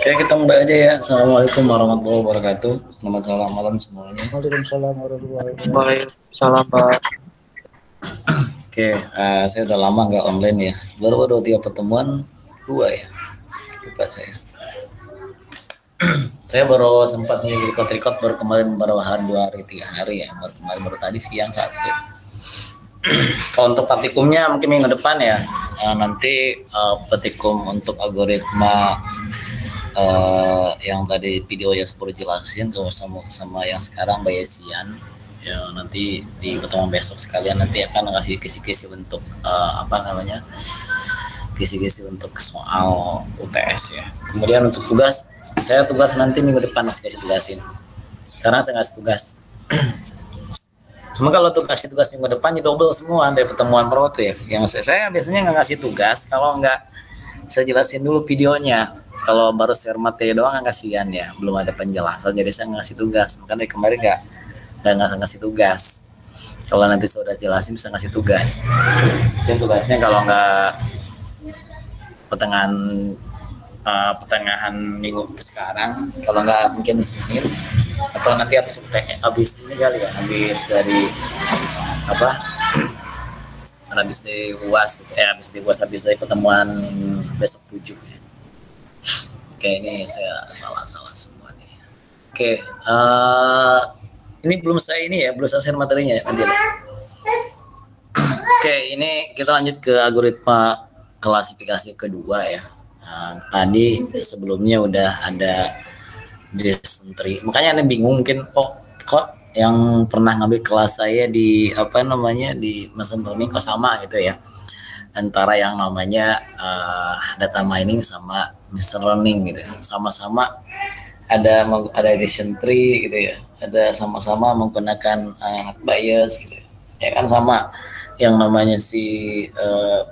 Oke, kita mulai aja ya. Assalamualaikum warahmatullahi wabarakatuh. Selamat malam malam semuanya. Waalaikumsalam warahmatullahi wabarakatuh. Waalaikumsalam, Pak. Oke, saya udah lama nggak online ya. Baru 3 pertemuan, 2 ya. Lupa saya. Saya baru sempat nih record baru kemarin, baru 2 hari 3 hari ya. Baru kemarin, baru tadi siang 1. Kalau untuk praktikumnya mungkin minggu depan ya. Nanti praktikum untuk algoritma yang tadi video yang seperti jelasin sama yang sekarang Bayesian ya, nanti di pertemuan besok sekalian nanti akan ngasih kisi-kisi untuk kisi-kisi untuk soal UTS ya. Kemudian untuk tugas, saya tugas nanti minggu depan masih kasih tugasin karena saya ngasih tugas. Cuma kalau tugas minggu depan double semua dari pertemuan pro tuh ya. Yang saya biasanya nggak ngasih tugas kalau nggak saya jelasin dulu videonya. Kalau baru share materi doang kan kasihan ya, belum ada penjelasan, jadi saya ngasih tugas. Makanya dari kemarin nggak ngasih tugas. Kalau nanti saya udah jelasin bisa ngasih tugas. Dan tugasnya kalau nggak pertengahan minggu sekarang, kalau nggak mungkin Senin atau nanti habis ini kali ya, habis dari habis dari UAS habis dari pertemuan besok 7 ya. Oke, ini saya salah semua nih. Oke, ini belum saya share materinya nanti. Oke, ini kita lanjut ke algoritma klasifikasi kedua ya. Tadi sebelumnya udah ada dysentry, makanya Anda bingung mungkin kok yang pernah ngambil kelas saya di di machine learning kok sama gitu ya, antara yang namanya data mining sama machine learning gitu ya. Sama-sama ada dysentry gitu ya, ada sama-sama menggunakan bias gitu ya kan, sama yang namanya si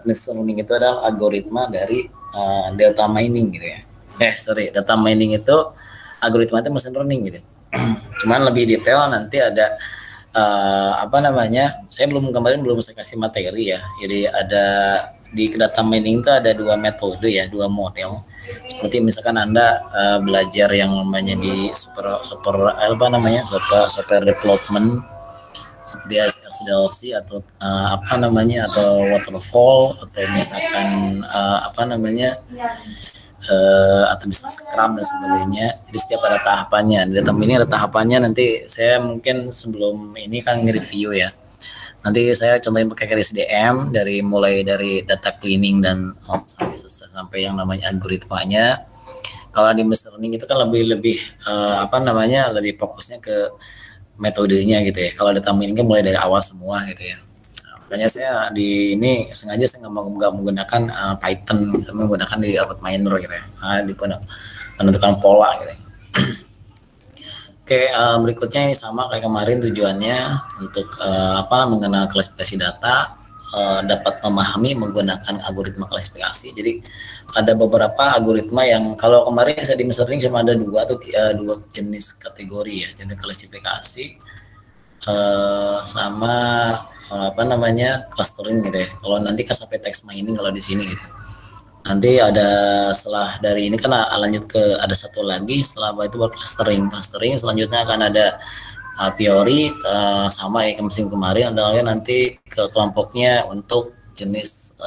machine learning itu adalah algoritma dari data mining gitu ya. Data mining itu algoritma itu machine learning gitu. Cuman lebih detail nanti ada saya belum saya kasih materi ya. Jadi ada di data mining itu ada 2 metode ya, 2 model. Seperti misalkan Anda belajar yang namanya di software development seperti SDLC atau atau waterfall, atau misalkan atau bisa Scrum dan sebagainya. Jadi setiap ada tahapannya. Di data mining ada tahapannya. Nanti saya mungkin sebelum ini kan nge-review ya. Nanti saya contohin pakai SDM mulai dari data cleaning dan sampai yang namanya algoritmanya. Kalau di machine learning itu kan lebih lebih fokusnya ke metodenya gitu ya. Kalau data mining kan mulai dari awal semua gitu ya. Makanya saya di ini sengaja saya nggak menggunakan Python, menggunakan di Albert Miner gitu ya, di penentukan pola gitu ya. Oke, berikutnya ini sama kayak kemarin, tujuannya untuk mengenal klasifikasi data, dapat memahami menggunakan algoritma klasifikasi. Jadi ada beberapa algoritma yang kalau kemarin saya di machine learning cuma ada 2 jenis kategori ya, jenis klasifikasi sama clustering gitu ya. Kalau nanti kan sampai text mining kalau di sini gitu. Nanti ada setelah dari ini kan lanjut ke ada satu lagi, setelah itu buat clustering selanjutnya akan ada priori sama ya musim kemarin, adalah nanti ke kelompoknya untuk jenis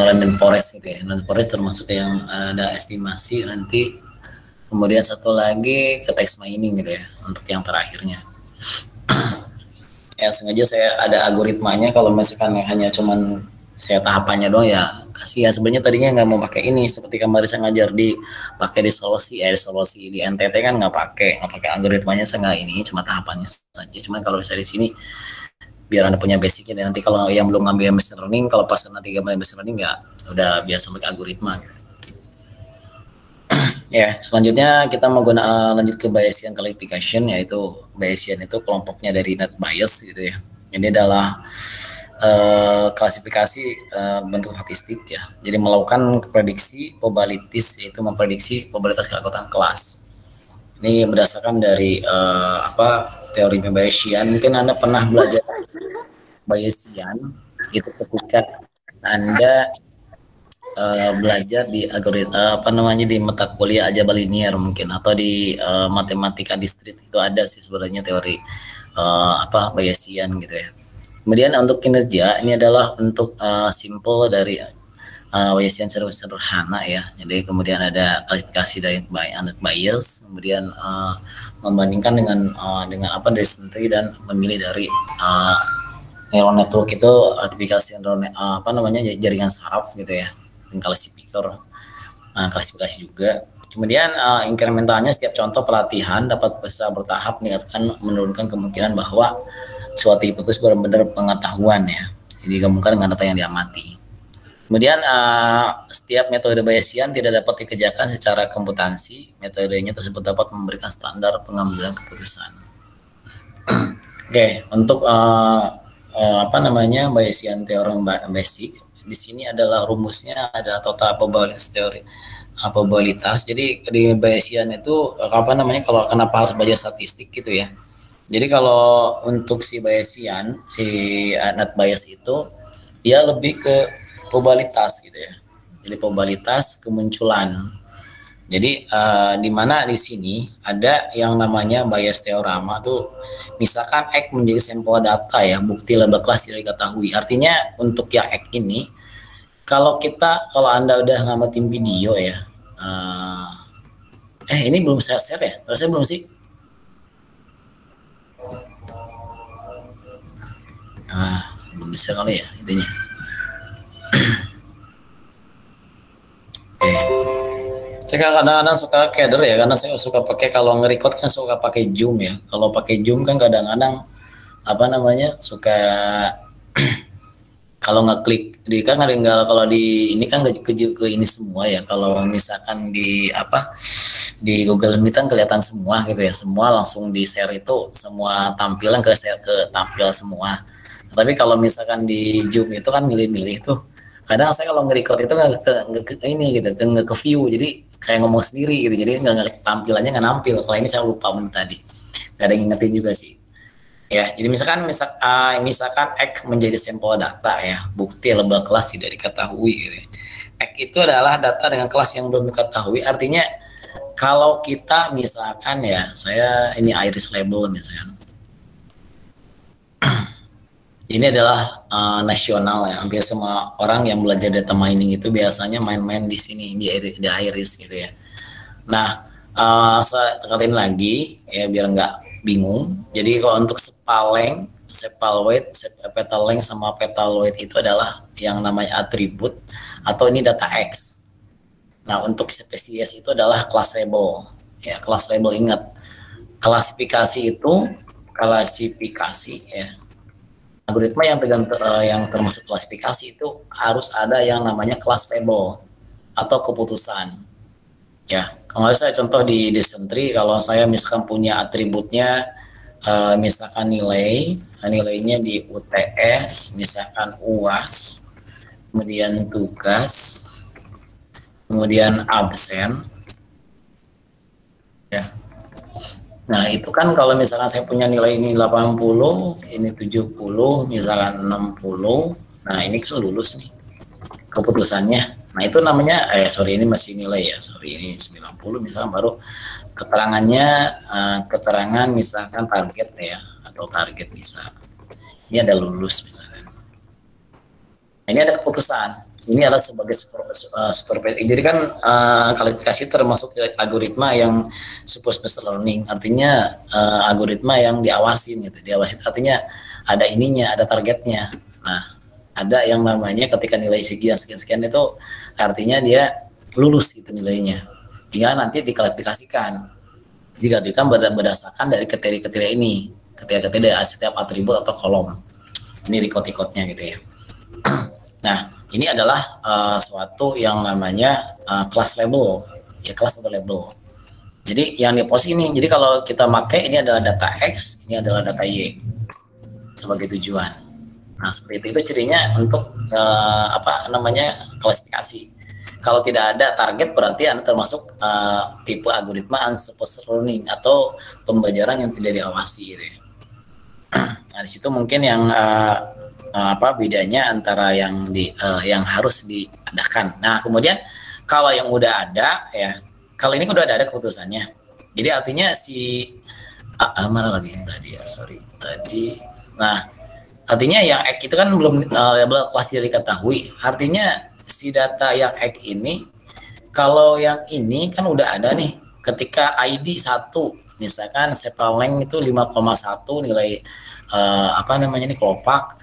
random forest gitu ya. Random forest termasuk yang ada estimasi nanti. Kemudian satu lagi ke text mining gitu ya untuk yang terakhirnya. Ya sengaja saya ada algoritmanya, kalau misalkan hanya cuman saya tahapannya doang ya kasihan. Sebenarnya tadinya nggak mau pakai ini, seperti kemarin saya ngajar pakai di solusi di NTT kan nggak pakai algoritmanya, saya nggak ini, cuma tahapannya saja. Cuman kalau saya di sini biar Anda punya basicnya, dan nanti kalau yang belum ngambil machine learning, kalau pas nanti ngambil machine learning ya udah biasa pakai algoritma gitu. Ya, selanjutnya kita lanjut ke Bayesian classification, yaitu Bayesian itu kelompoknya dari net bias gitu ya. Ini adalah klasifikasi bentuk statistik ya. Jadi melakukan prediksi probabilitas, yaitu memprediksi probabilitas keanggotaan kelas. Ini berdasarkan dari teori Bayesian. Mungkin Anda pernah belajar Bayesian itu ketika Anda belajar di algoritma apa namanya di mata kuliah aljabar linier mungkin atau di matematika distrik itu ada sih sebenarnya teori apa Bayesian gitu ya. Kemudian untuk kinerja ini adalah untuk simple dari Bayesian sederhana ya. Jadi kemudian ada klasifikasi dari bias, kemudian membandingkan dengan apa dari sendiri dan memilih dari neural network itu klasifikasi apa namanya jaringan saraf gitu ya, dan klasifikasi juga. Kemudian inkrementalnya setiap contoh pelatihan dapat bisa bertahap menurunkan kemungkinan bahwa suatu hipotesis benar-benar pengetahuan ya, digabungkan dengan data yang diamati. Kemudian setiap metode Bayesian tidak dapat dikerjakan secara komputansi. Metodenya tersebut dapat memberikan standar pengambilan keputusan. Oke, untuk apa namanya Bayesian teorem basic di sini adalah rumusnya ada total probability teori probabilitas. Jadi di Bayesian itu apa namanya kalau kenapa harus belajar statistik gitu ya. Jadi kalau untuk si Bayesian si net bias itu dia lebih ke probabilitas gitu ya. Jadi probabilitas kemunculan. Jadi di mana di sini ada yang namanya bias teorema tuh, misalkan X menjadi sampel data ya, bukti laba kelas tidak diketahui. Artinya untuk yang X ini, kalau Anda udah ngamatin video ya, ini belum saya share ya, saya belum sih. Belum bisa kali ya intinya. Saya kadang-kadang suka keder ya, karena saya suka pakai kalau nge-record kan suka pakai Zoom ya. Kalau pakai Zoom kan kadang-kadang apa namanya suka kalau ngeklik di kan tinggal kalau di ini kan ke ini semua ya. Kalau misalkan di apa di Google Meet kan kelihatan semua gitu ya, semua langsung di share itu semua tampilan ke share ke tampil semua. Tapi kalau misalkan di Zoom itu kan milih-milih tuh. Kadang saya kalau nge-record itu nggak ke ini gitu, nggak ke view, jadi kayak ngomong sendiri gitu, jadi nggak tampilannya nggak nampil. Kalau ini saya lupa tadi, nggak ada yang ngingetin juga sih. Ya, jadi misalkan X menjadi sampel data ya, bukti laba kelas tidak diketahui gitu. X itu adalah data dengan kelas yang belum diketahui, artinya kalau kita misalkan ya, saya ini iris label misalkan. Ini adalah nasional ya, hampir semua orang yang belajar data mining itu biasanya main-main di sini di iris gitu ya. Nah, saya tekatin lagi ya biar nggak bingung. Jadi kalau untuk sepaleng, sepalweight, petal length sama petal weight itu adalah yang namanya atribut atau ini data X. Nah, untuk spesies itu adalah class label. Ya, class label ingat. Klasifikasi ya. Algoritma yang termasuk klasifikasi itu harus ada yang namanya class label atau keputusan. Ya, kalau saya contoh di Desentry, kalau saya misalkan punya atributnya, misalkan nilainya di UTS, misalkan UAS, kemudian tugas, kemudian absen, ya. Nah, itu kan kalau misalkan saya punya nilai ini 80, ini 70, misalkan 60, nah ini kan lulus nih keputusannya. Nah, itu namanya, ini masih nilai ya, ini 90, misalkan baru keterangannya, keterangan misalkan target ya, atau target bisa. Ini ada lulus misalkan. Nah, ini ada keputusan. Ini adalah sebagai supervisor. Jadi kan kualifikasi termasuk algoritma yang supervised learning, artinya algoritma yang diawasin gitu. Diawasin artinya ada ininya, ada targetnya. Nah, ada yang namanya ketika nilai sekian itu artinya dia lulus gitu nilainya. Tinggal nanti diklasifikasikan. Berdasarkan dari kriteria-kriteria ini, kriteria-kriteria dari setiap atribut atau kolom. Ini record-recordnya gitu ya. Nah, ini adalah suatu yang namanya class label, ya class atau label. Jadi yang di pos ini, jadi kalau kita pakai ini adalah data X, ini adalah data Y sebagai tujuan. Nah, seperti itu cirinya untuk apa namanya klasifikasi. Kalau tidak ada target berarti Anda termasuk tipe algoritma unsupervised learning atau pembelajaran yang tidak diawasi gitu ya. Nah, di situ mungkin yang apa bedanya antara yang harus diadakan. Nah, kemudian kalau yang udah ada ya, kalau ini udah ada keputusannya. Jadi artinya si mana lagi yang tadi ya, sorry. Tadi. Nah, artinya yang X itu kan belum label kelas tidak diketahui. Artinya si data yang X ini, kalau yang ini kan udah ada nih. Ketika ID 1, misalkan sepaleng itu 5,1 nilai apa namanya ini kelopak,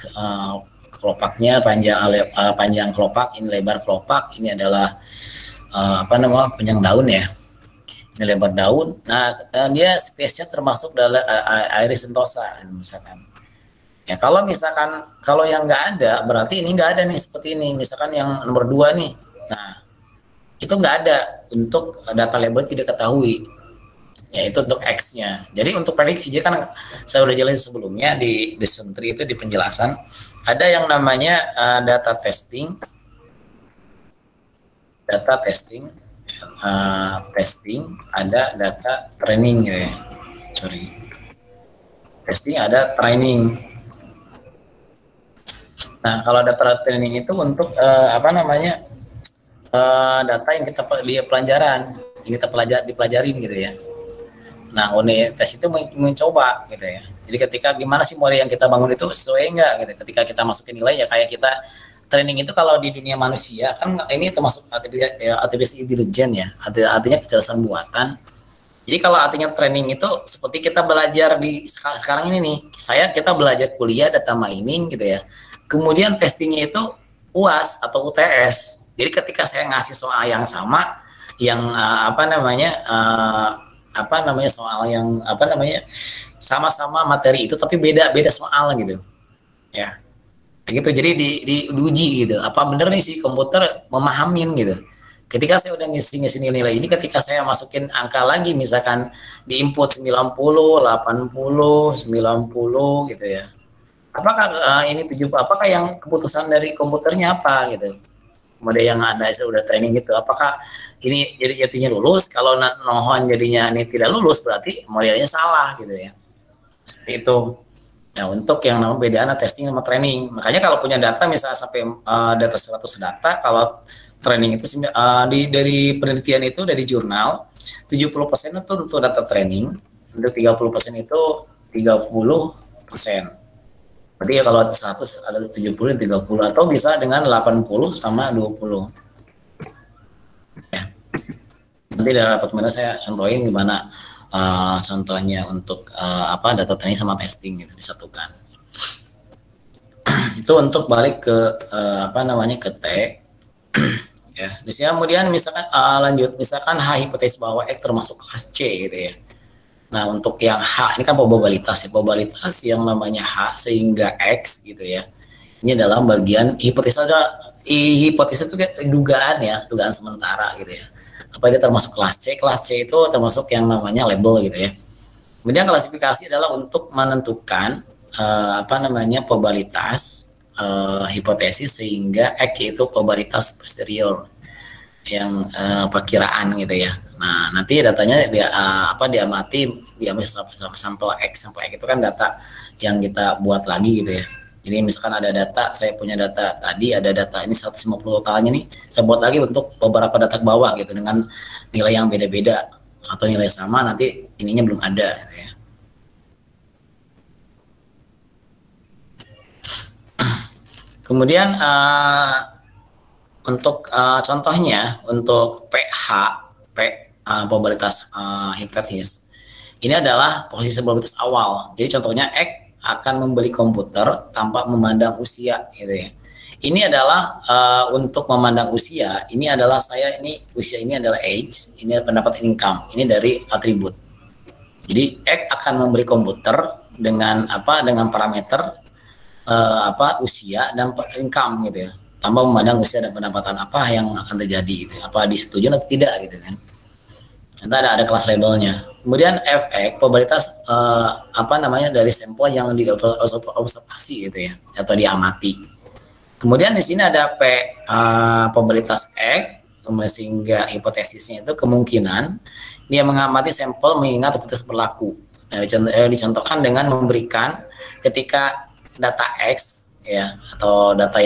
kelopaknya panjang kelopak, ini lebar kelopak, ini adalah apa namanya panjang daun ya, ini lebar daun. Nah, dia spesiesnya termasuk dalam Iris sentosa misalkan. Ya kalau misalkan kalau yang nggak ada berarti ini nggak ada nih seperti ini. Misalkan yang nomor 2 nih. Nah, itu nggak ada untuk data label tidak ketahui. Ya itu untuk X-nya. Jadi untuk prediksi, jadi kan saya udah jelasin sebelumnya di Sentry itu di penjelasan ada yang namanya data testing, ada data training ya. Sorry. Testing ada training. Nah kalau data training itu untuk apa namanya data yang kita pelajaran, yang kita dipelajarin gitu ya. Nah, unit tes itu mencoba gitu ya. Jadi ketika gimana sih model yang kita bangun itu sesuai enggak gitu. Ketika kita masukin nilai ya kayak kita training itu kalau di dunia manusia kan ini termasuk artificial intelligence ya. Artinya kecerdasan buatan. Jadi kalau artinya training itu seperti kita belajar di sekarang ini nih. Kita belajar kuliah data mining gitu ya. Kemudian testingnya itu UAS atau UTS. Jadi ketika saya ngasih soal yang sama, yang soal yang sama-sama materi itu tapi beda soal gitu ya gitu. Jadi diuji gitu apa bener nih si komputer memahamin gitu. Ketika saya udah ngisi nilai ini, ketika saya masukin angka lagi misalkan di input 90, 80, 90 gitu ya, apakah ini 70, apakah yang keputusan dari komputernya apa gitu. Kemudian yang Anda sudah training gitu, apakah ini jadi jadinya lulus? Kalau nohon jadinya ini tidak lulus, berarti modelnya salah gitu ya. Seperti itu. Nah, untuk yang namanya bedaan testing sama training. Makanya kalau punya data misalnya sampai data 100 data, kalau training itu dari penelitian itu dari jurnal, 70% itu untuk data training, untuk 30% itu 30%. Berarti ya kalau 100 ada 70 dan 30 atau bisa dengan 80 sama 20. Ya. Nanti dalam rapat mana saya contohin gimana contohnya untuk data training sama testing gitu disatukan. Itu untuk balik ke ke T. Ya, di sini kemudian misalkan lanjut misalkan H hipotesis bahwa X termasuk kelas C gitu ya. Nah, untuk yang H ini kan probabilitas ya, probabilitas yang namanya H sehingga X gitu ya. Ini adalah bagian hipotesis itu dugaan ya, dugaan sementara gitu ya. Apa dia termasuk kelas C? Kelas C itu termasuk yang namanya label gitu ya. Kemudian klasifikasi adalah untuk menentukan probabilitas hipotesis sehingga X itu probabilitas posterior yang perkiraan gitu ya. Nah, nanti datanya diamati sampel X itu kan data yang kita buat lagi gitu ya. Jadi misalkan ada data, saya punya data tadi, ada data ini 150 totalnya nih, saya buat lagi untuk beberapa data ke bawah gitu dengan nilai yang beda-beda atau nilai sama, nanti ininya belum ada gitu ya. Kemudian untuk contohnya untuk probabilitas hipotesis ini adalah posisi probabilitas awal. Jadi contohnya X akan membeli komputer tanpa memandang usia gitu ya. Ini adalah untuk memandang usia, ini adalah usia ini adalah age, ini adalah pendapat income, ini dari atribut. Jadi X akan membeli komputer dengan parameter usia dan income gitu ya, tanpa memandang usia dan pendapatan apa yang akan terjadi gitu, apa disetujui atau tidak gitu kan. Nanti ada kelas labelnya. Kemudian Fx probabilitas dari sampel yang diobservasi gitu ya atau diamati. Kemudian di sini ada P probabilitas X sehingga hipotesisnya itu kemungkinan dia mengamati sampel mengingat hipotesis berlaku. Nah, dicontohkan dengan memberikan ketika data X ya atau data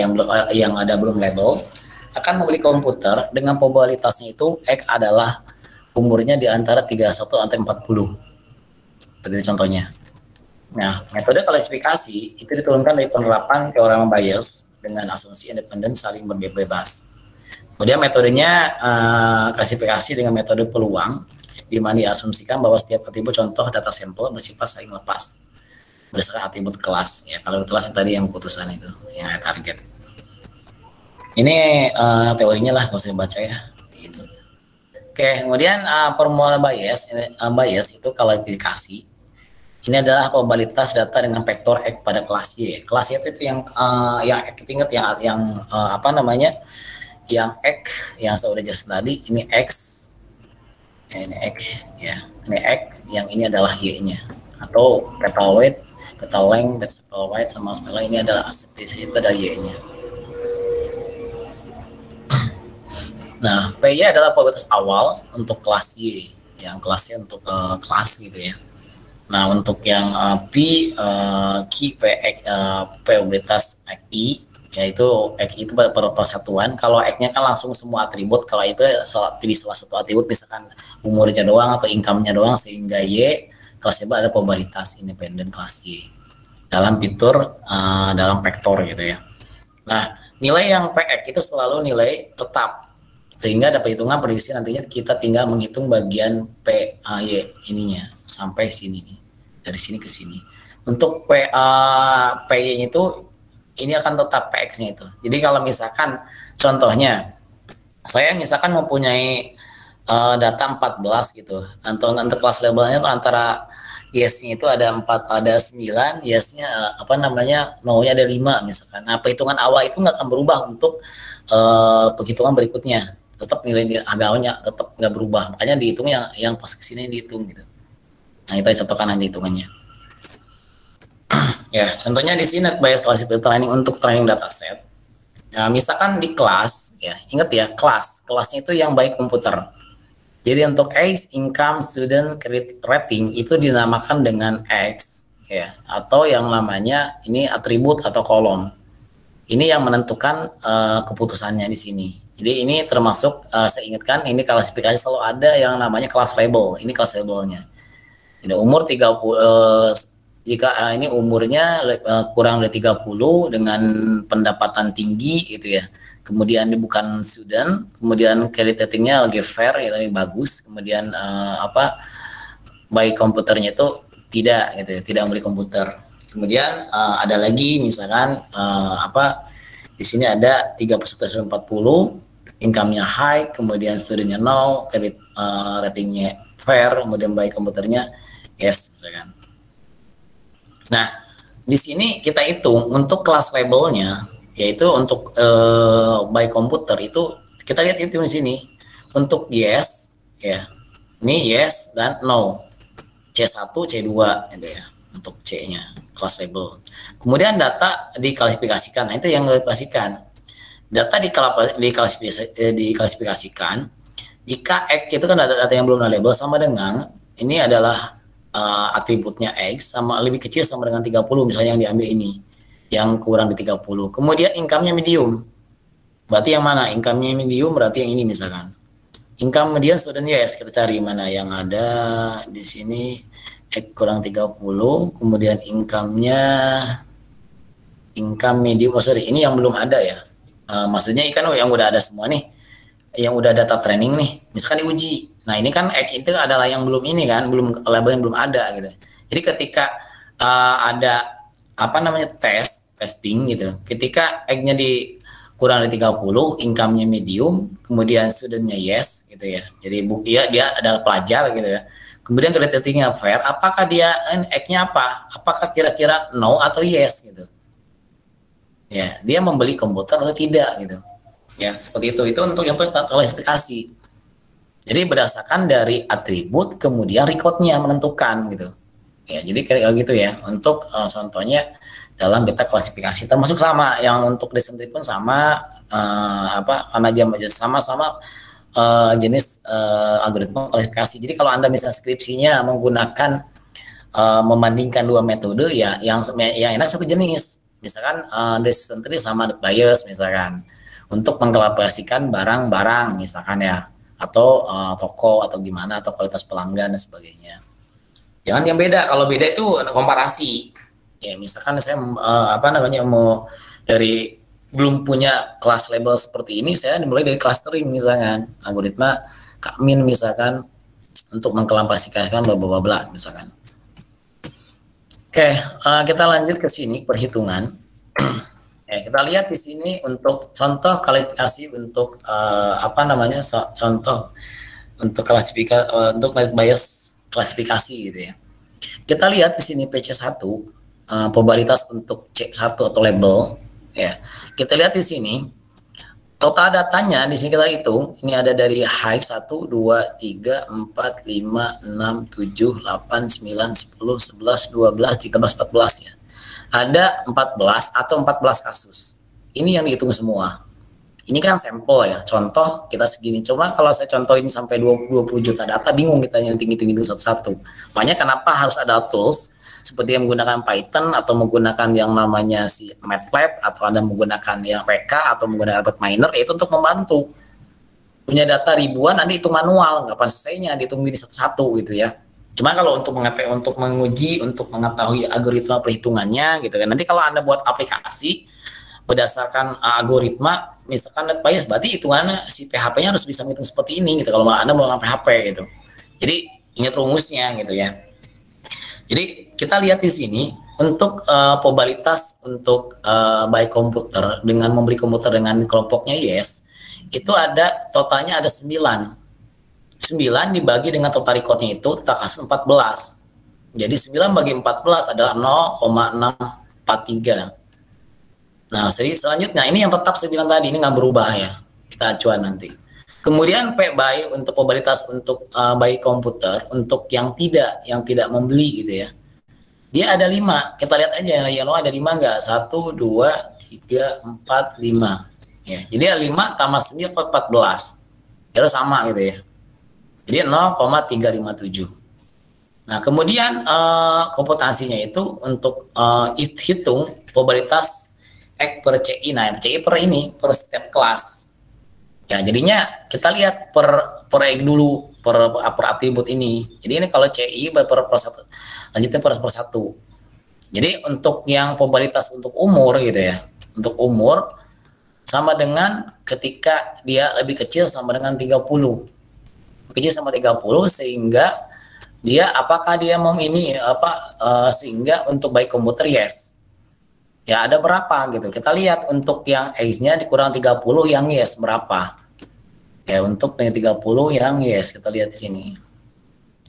yang ada belum label akan membeli komputer dengan probabilitasnya itu X adalah umurnya di antara 31 sampai 40. Seperti contohnya. Nah, metode klasifikasi itu diturunkan dari penerapan teorema Bayes dengan asumsi independen saling bebas. Kemudian metodenya klasifikasi dengan metode peluang, di mana diasumsikan bahwa setiap atribut contoh data sampel bersifat saling lepas berdasarkan atribut kelas. Ya, kalau kelas tadi yang putusan itu, yang target. Ini teorinya lah, nggak usah dibaca ya. Gitu. Oke, kemudian formula Bayes itu klasifikasi. Ini adalah probabilitas data dengan vektor X pada kelas Y. Kelas Y itu yang X, ingat yang apa namanya? Yang X yang saya udah jelas tadi, ini X. Ini X ya. Ini X, yang ini adalah Y-nya. Atau petal weight, petal length, petal weight sama ini adalah aseptis, itu ada Y-nya. Nah, PY adalah probabilitas awal untuk kelas Y, yang kelasnya untuk kelas gitu ya. Nah, untuk yang P, Q, probabilitas XI, yaitu X itu pada persatuan. Kalau X-nya kan langsung semua atribut, kalau itu pilih salah satu atribut, misalkan umurnya doang atau income-nya doang, sehingga Y, kelasnya ada probabilitas independen kelas Y. Dalam fitur, dalam vektor gitu ya. Nah, nilai yang PX itu selalu nilai tetap, sehingga dapat hitungan prediksi nantinya kita tinggal menghitung bagian PY ininya sampai sini nih, dari sini ke sini. Untuk PY itu ini akan tetap PX-nya itu. Jadi kalau misalkan contohnya saya misalkan mempunyai data 14 gitu, untuk kelas labelnya itu antara yes-nya itu ada 9, yes-nya apa namanya, no-nya ada 5 misalkan. Nah, perhitungan awal itu nggak akan berubah untuk perhitungan berikutnya, tetap nilai awalnya tetap nggak berubah, makanya dihitung yang pas kesini dihitung gitu. Nah, itu contohkan nanti hitungannya. Ya, contohnya di sini Bayes classifier training untuk training dataset. Nah, misalkan di kelas, ya ingat ya, kelasnya itu yang baik komputer. Jadi untuk X, income, student, credit rating itu dinamakan dengan X, ya, atau yang namanya ini atribut atau kolom. Ini yang menentukan keputusannya di sini. Jadi ini termasuk saya ingatkan, ini klasifikasi selalu ada yang namanya kelas label. Ini kelas labelnya. Jadi umur 30 jika ini umurnya kurang dari 30 dengan pendapatan tinggi gitu ya. Kemudian ini bukan student, kemudian credit ratingnya lagi fair ya, tapi bagus. Kemudian baik komputernya itu tidak gitu ya, tidak membeli komputer. Kemudian ada lagi misalkan di sini ada 31-40, income-nya high, kemudian studentnya no, credit ratingnya fair, kemudian baik komputernya yes misalkan. Nah, di sini kita hitung untuk kelas labelnya, yaitu untuk by komputer itu kita lihat itu di sini. Untuk yes, ya, ini yes dan no. C1, C2 gitu ya, untuk C-nya, kelas label. Kemudian data diklasifikasikan. Nah, itu yang diklasifikasikan. Data diklasifikasikan jika X itu kan ada data yang belum label sama dengan ini adalah atributnya X sama lebih kecil sama dengan 30 misalnya yang diambil ini, yang kurang di 30. Kemudian income-nya medium. Berarti yang mana? Income-nya medium berarti yang ini misalkan. Income medium student yes, kita cari mana yang ada di sini X kurang 30, kemudian income-nya income medium, ini yang belum ada ya. Maksudnya ikan yang udah ada semua nih, yang udah data training nih, misalkan diuji. Nah, ini kan X itu adalah yang belum ini kan, belum label yang belum ada gitu. Jadi ketika ada apa namanya testing gitu, ketika X-nya di kurang dari 30, income-nya medium, kemudian student-nya yes gitu ya. Jadi dia adalah pelajar gitu ya. Kemudian credit rating-nya fair, apakah dia X-nya apa? Apakah kira-kira no atau yes gitu. Ya, dia membeli komputer atau tidak gitu. Ya, seperti itu. Itu untuk yang klasifikasi. Jadi berdasarkan dari atribut, kemudian recordnya menentukan gitu. Ya, jadi kayak gitu ya. Untuk contohnya dalam beta klasifikasi termasuk sama yang untuk desentri pun sama karena sama-sama jenis algoritma klasifikasi. Jadi kalau Anda misalnya skripsinya menggunakan membandingkan dua metode ya, yang enak satu jenis. misalkan decision tree sama bias misalkan untuk mengklasifikasikan barang-barang misalkan ya, atau toko atau gimana, atau kualitas pelanggan dan sebagainya. Jangan yang beda. Kalau beda itu komparasi. Ya misalkan saya mau dari belum punya kelas label seperti ini, saya dimulai dari clustering misalkan algoritma K-min misalkan untuk mengklasifikasikan bla bla bla misalkan. Oke, kita lanjut ke sini perhitungan. Kita lihat di sini untuk contoh kualifikasi untuk contoh untuk klasifikasi untuk bias klasifikasi gitu ya. Kita lihat di sini PC1 probabilitas untuk C1 atau label ya. Kita lihat di sini total datanya di sini kita hitung, ini ada dari high 1 2 3 4 5 6 7 8 9 10 11 12 13 14 ya. Ada 14 atau 14 kasus. Ini yang dihitung semua. Ini kan sampel ya, contoh kita segini. Coba kalau saya contoh ini sampai 20 juta data, bingung kita yang tinggi-tinggi satu-satu. Makanya kenapa harus ada tools seperti yang menggunakan Python atau menggunakan yang namanya si MATLAB atau ada menggunakan yang PK atau menggunakan Albert Miner, itu untuk membantu. Punya data ribuan, nanti itu manual, kapan selesainya, dihitung di satu-satu gitu ya. Cuma kalau untuk menguji, untuk mengetahui algoritma perhitungannya gitu kan. Nanti kalau Anda buat aplikasi berdasarkan algoritma, misalkan net bias, berarti hitungannya si PHP-nya harus bisa menghitung seperti ini gitu. Kalau Anda menggunakan PHP gitu. Jadi ingat rumusnya gitu ya. Jadi kita lihat di sini untuk probabilitas untuk by komputer dengan memberi komputer dengan kelompoknya yes, itu ada totalnya ada 9 dibagi dengan total recordnya itu total kasus 14. Jadi 9 bagi 14 adalah 0,643. Nah, selanjutnya ini yang tetap 9 tadi, ini nggak berubah ya. Kita acuan nanti. Kemudian P by untuk probabilitas untuk by komputer untuk yang tidak membeli gitu ya. Dia ada 5. Kita lihat aja yang ada 5 enggak? 1 2 3 4 5. Ya. Jadi ada 5 tambah 9 14. Kira sama gitu ya. Jadi 0,357. Nah, kemudian komputasinya itu untuk hitung probabilitas X per CI. Nah, CI per ini per step kelas. Ya, jadinya kita lihat per X dulu, per atribut ini. Jadi ini kalau CI per satu, lanjutnya per satu. Jadi untuk yang probabilitas untuk umur gitu ya. Untuk umur sama dengan ketika dia lebih kecil sama dengan 30. Kecil sama 30 sehingga dia apakah dia mau ini sehingga untuk baik komputer yes. Ya ada berapa gitu. Kita lihat untuk yang X-nya dikurang 30 yang yes berapa. Ya untuk yang 30 yang yes kita lihat di sini.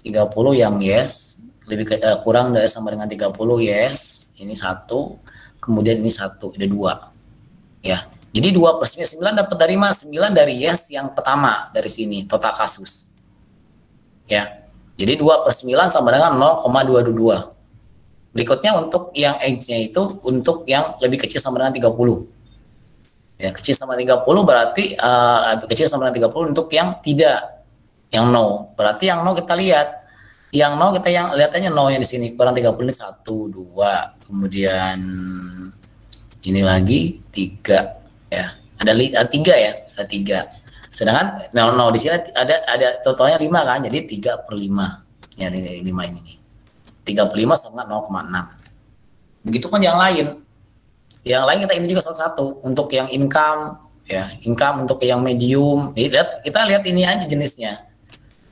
30 yang yes lebih kurang dari sama dengan 30 yes. Ini 1, kemudian ini 1, ada 2. Ya. Jadi 2 plus 9 dapat dari mana? 9 dari yes yang pertama dari sini total kasus. Ya. Jadi 2 per 9 sama dengan 0,222. Berikutnya untuk yang X-nya itu untuk yang lebih kecil sama dengan 30. Ya, kecil sama 30 berarti lebih kecil sama dengan 30 untuk yang tidak. Yang no. Berarti yang no kita lihat. Yang no kita yang lihat aja no yang di sini kurang 30 ini 1 2. Kemudian ini lagi 3 ya. Ada 3 ya, ada 3. Sedangkan no di sini ada totalnya 5 kan, jadi 3 per 5. Ya ini 5 ini. 3 per 5 sama 0,6. Begitu kan yang lain. Yang lain kita ini juga satu-satu. Untuk yang income, ya income untuk yang medium. Kita lihat ini aja jenisnya.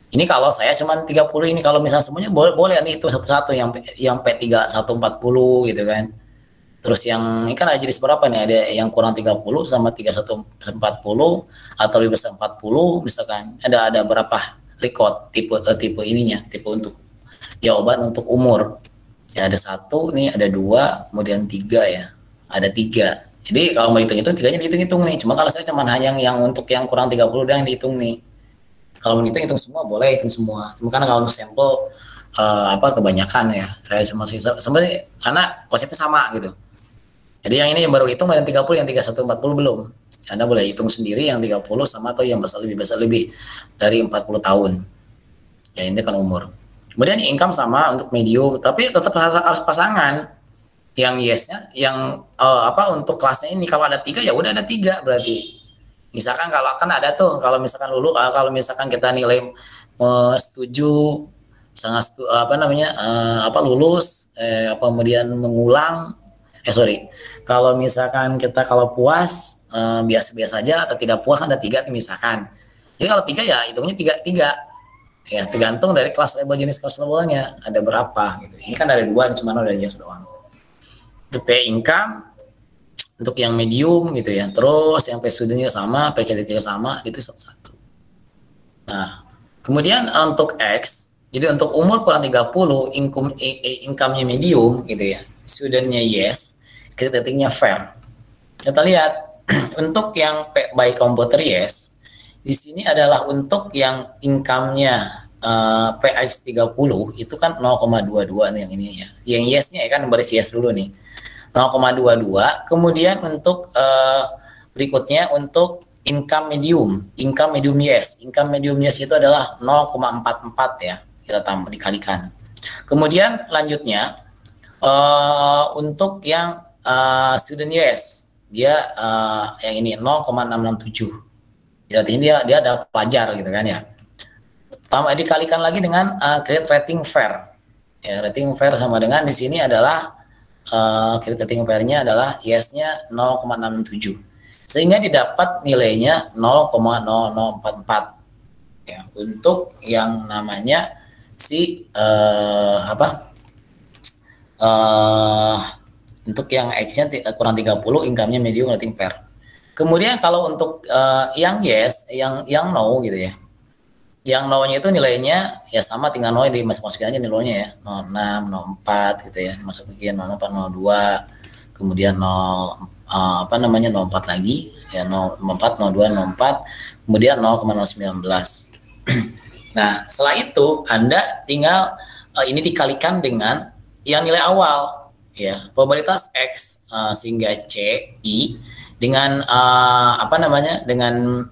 Ini kalau saya cuma 30 ini, kalau misalnya semuanya boleh nih itu satu-satu yang P3140 gitu kan. Terus yang ini kan ada jenis berapa nih? Ada yang kurang 30 sama 3140 atau lebih besar 40 misalkan. Ada berapa record tipe ininya, tipe untuk jawaban untuk umur. Ya ada 1 nih, ada 2, kemudian 3 ya. Ada 3. Jadi kalau mau hitung-hitung 3-nya dihitung-hitung nih. Cuma kalau saya cuma hanya yang untuk yang kurang 30 yang dihitung nih. Kalau mau hitung semua boleh hitung semua. Cuma karena kalau untuk sampel kebanyakan ya. Saya sebenarnya karena konsepnya sama gitu. Jadi yang ini yang baru hitung yang 30, yang 3140 belum. Anda boleh hitung sendiri yang 30 sama atau yang besar lebih dari 40 tahun. Ya ini kan umur. Kemudian income sama untuk medium, tapi tetap harus pasangan. yang yes-nya, yang untuk kelasnya ini kalau ada 3 ya udah ada 3 berarti. Misalkan kalau kan ada tuh, kalau misalkan kalau misalkan kita nilai setuju, sangat lulus, kemudian mengulang, sorry, kalau misalkan kita kalau puas, biasa-biasa aja atau tidak puas ada 3 misalkan. Jadi kalau 3 ya hitungnya tiga ya, tergantung dari kelas label, jenis kelas labelnya ada berapa gitu. Ini kan ada 2, cuma ada yes doang. Untuk pay income, untuk yang medium gitu ya, terus yang pay studentnya sama, pay creditnya sama, itu satu-satu. Nah, kemudian untuk X, jadi untuk umur kurang 30, income-nya medium gitu ya, studentnya yes, credit ratingnya fair. Kita lihat untuk yang by komputer yes, di sini adalah untuk yang income-nya PX30 itu kan 0,22 nih yang ini ya. Yang yes-nya ya kan baris yes dulu nih. 0,22. Kemudian untuk berikutnya untuk income medium yes. Income medium yes itu adalah 0,44 ya. Kita tambah dikalikan. Kemudian lanjutnya untuk yang student yes, dia yang ini 0,667. Berarti ini dia ada pelajar gitu kan ya. Tambah dikalikan lagi dengan credit rating fair. Ya, rating fair sama dengan di sini adalah credit rating fair-nya adalah yes-nya 0,67. Sehingga didapat nilainya 0,0044. Ya, untuk yang namanya si untuk yang X-nya kurang 30, income-nya medium, rating fair. Kemudian kalau untuk yang yes, yang no gitu ya. Yang no-nya itu nilainya ya sama, tinggal no dimasukin aja nilainya ya. 06, 04 gitu ya. Dimasukin 04, 02. Kemudian 04 lagi ya, 04, 02, 04. Kemudian 0,019. Nah, setelah itu Anda tinggal ini dikalikan dengan yang nilai awal ya, probabilitas X sehingga CI dengan dengan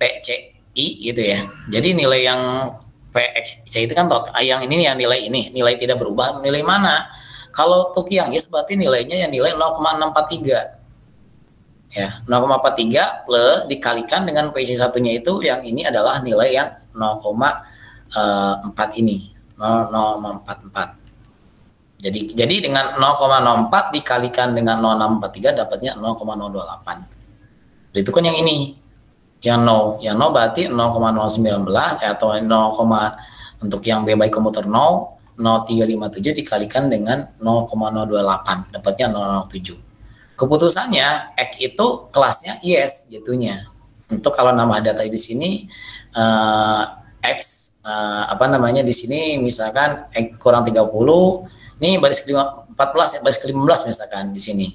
PCI gitu ya. Jadi nilai yang PXC itu kan yang ini yang nilai tidak berubah, nilai mana? Kalau untuk yang yes berarti nilainya yang nilai 0,643. Ya, 0,43 plus dikalikan dengan PC satunya itu yang ini adalah nilai yang 0,4 ini. 0,044. Jadi dengan 0,04 dikalikan dengan 0,643 dapatnya 0,028. Itu kan yang ini. Yang no berarti 0,019 atau 0, untuk yang B by komputer 0,0357 dikalikan dengan 0,028 dapatnya 0,07. Keputusannya X itu kelasnya yes gitunya. Untuk kalau nama data di sini X di sini misalkan X kurang 30, ini baris ke-14 baris ke-15 misalkan di sini.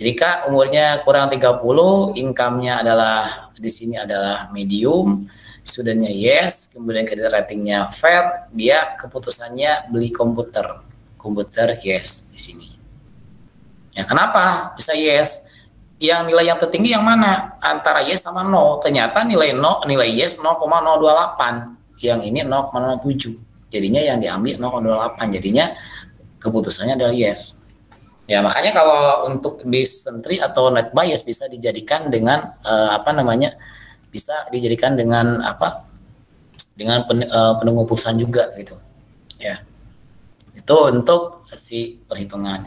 Jika umurnya kurang 30, income-nya adalah di sini adalah medium, studentnya yes, kemudian credit ratingnya fair, dia keputusannya beli komputer yes di sini. Ya, kenapa bisa yes? Yang nilai yang tertinggi yang mana? Antara yes sama no. Ternyata nilai yes 0,028. Yang ini 0,07. Jadinya yang diambil 0,08. Jadinya keputusannya adalah yes. Ya, makanya kalau untuk dysentery atau net bias bisa dijadikan dengan bisa dijadikan dengan dengan penunggu putusan juga gitu. Ya. Itu untuk si perhitungan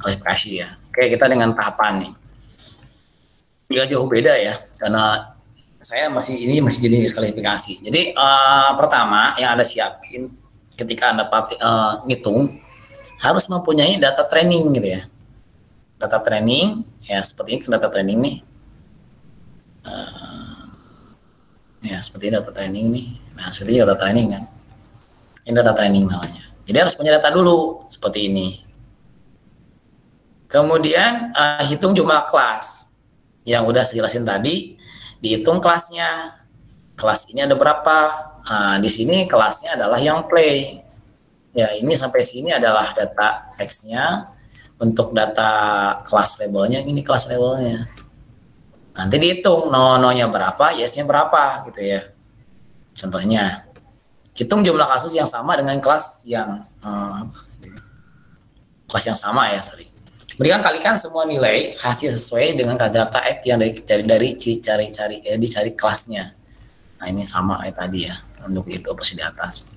klasifikasi ya. Oke, kita dengan tahapan nih. Nggak jauh beda ya, karena saya masih jenis klasifikasi. Jadi pertama yang Anda siapin ketika Anda ngitung harus mempunyai data training gitu ya. Data training ya, seperti ini data training nih. Ya seperti ini data training nih. Nah seperti ini data training kan. Ini data training namanya. Jadi harus punya data dulu seperti ini. Kemudian hitung jumlah kelas yang udah saya jelasin tadi. Dihitung kelasnya. Kelas ini ada berapa? Di sini kelasnya adalah yang play. Ya, ini sampai sini adalah data X-nya. Untuk data kelas labelnya, ini kelas labelnya. Nanti dihitung no-nya berapa, yes-nya berapa gitu ya. Contohnya, hitung jumlah kasus yang sama dengan kelas yang kelas yang sama ya, sorry. Kemudian kalikan semua nilai hasil sesuai dengan data X yang dicari kelasnya. Nah ini sama kayak tadi ya, untuk itu operasi di atas.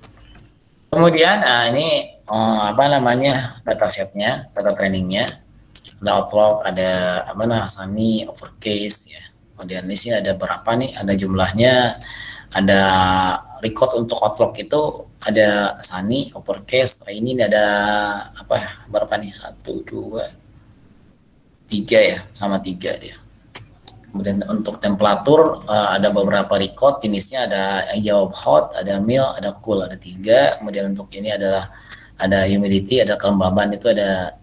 Kemudian ini apa namanya datasetnya, data trainingnya, ada outlook, ada apa namanya Asani, overcase ya. Kemudian di sini ada berapa nih? Ada jumlahnya, ada record untuk outlook itu ada Asani, overcase, ini ada apa? Berapa nih? 1, 2, 3 ya, sama 3 dia. Kemudian untuk temperatur ada beberapa record, jenisnya ada yang jawab hot, ada mild, ada cool, ada 3. Kemudian untuk ini adalah ada humidity, ada kelembaban itu ada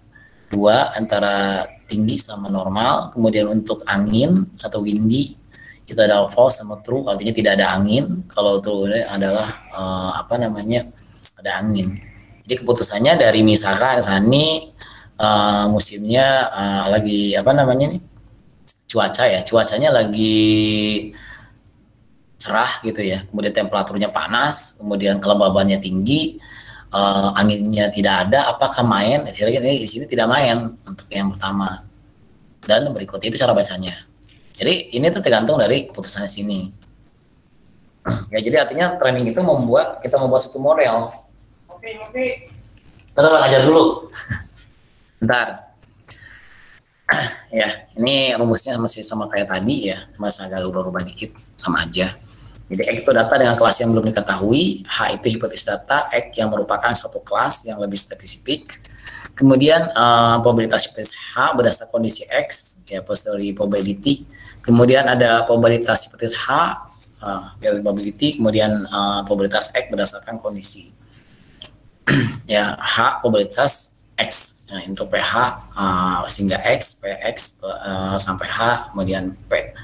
2 antara tinggi sama normal. Kemudian untuk angin atau windy itu ada false sama true, artinya tidak ada angin. Kalau true ini adalah apa namanya ada angin. Jadi keputusannya dari misalkan Sani musimnya lagi apa namanya nih cuaca ya, cuacanya lagi cerah gitu ya, kemudian temperaturnya panas, kemudian kelembabannya tinggi, anginnya tidak ada, apakah main? Ini di sini tidak main untuk yang pertama. Dan berikut itu cara bacanya. Jadi ini tuh tergantung dari keputusannya sini. Ya jadi artinya training itu kita membuat satu model. Oke. Kita ajar dulu. Bentar. Ya, ini rumusnya masih sama kayak tadi ya, masih agak berubah dikit, sama aja. Jadi X itu data dengan kelas yang belum diketahui, H itu hipotesis data, X yang merupakan satu kelas yang lebih spesifik. Kemudian probabilitas hipotesis H berdasarkan kondisi X, ya posteriori probability. Kemudian ada probabilitas hipotesis H, probability. Kemudian probabilitas X berdasarkan kondisi. Ya, H probabilitas X, nah, untuk PH sehingga X, PX sampai H, kemudian P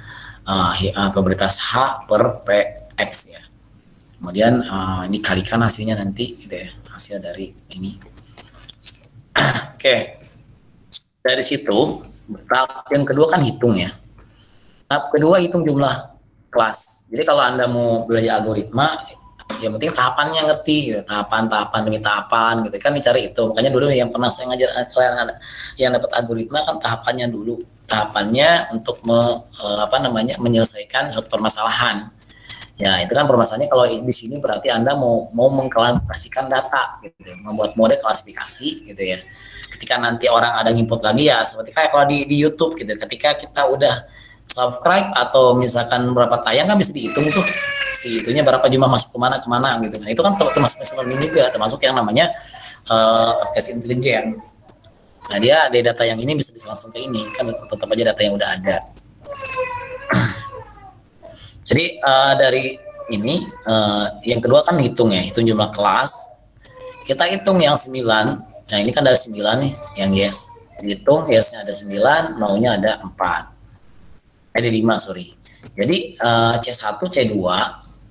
probabilitas H per PX ya. Kemudian dikalikan hasilnya nanti gitu ya, hasil dari ini. Oke. Dari situ tahap yang kedua kan hitung ya. Tahap kedua hitung jumlah kelas. Jadi kalau Anda mau belajar algoritma, yang penting tahapannya ngerti gitu. Tahapan demi tahapan gitu kan dicari itu. Makanya dulu yang pernah saya ngajar kalian yang dapat algoritma kan tahapannya dulu. Tahapannya untuk menyelesaikan suatu permasalahan. Ya, itu kan permasalahannya kalau di sini berarti Anda mau mengklasifikasikan data gitu, membuat model klasifikasi gitu ya. Ketika nanti orang ada input lagi ya seperti kayak kalau di YouTube gitu. Ketika kita udah subscribe atau misalkan berapa tayang kan bisa dihitung tuh si itunya berapa jumlah masuk kemana gitu. Nah itu kan termasuk machine learning juga, termasuk yang namanya aplikasi intelijen. Nah dia dari data yang ini bisa langsung ke ini kan tetap aja data yang udah ada. Jadi dari ini yang kedua kan hitung jumlah kelas. Kita hitung yang 9. Nah ini kan ada 9 nih yang yes. Hitung yesnya ada 9, no-nya ada 4. Ada 5 sorry. Jadi C1, C2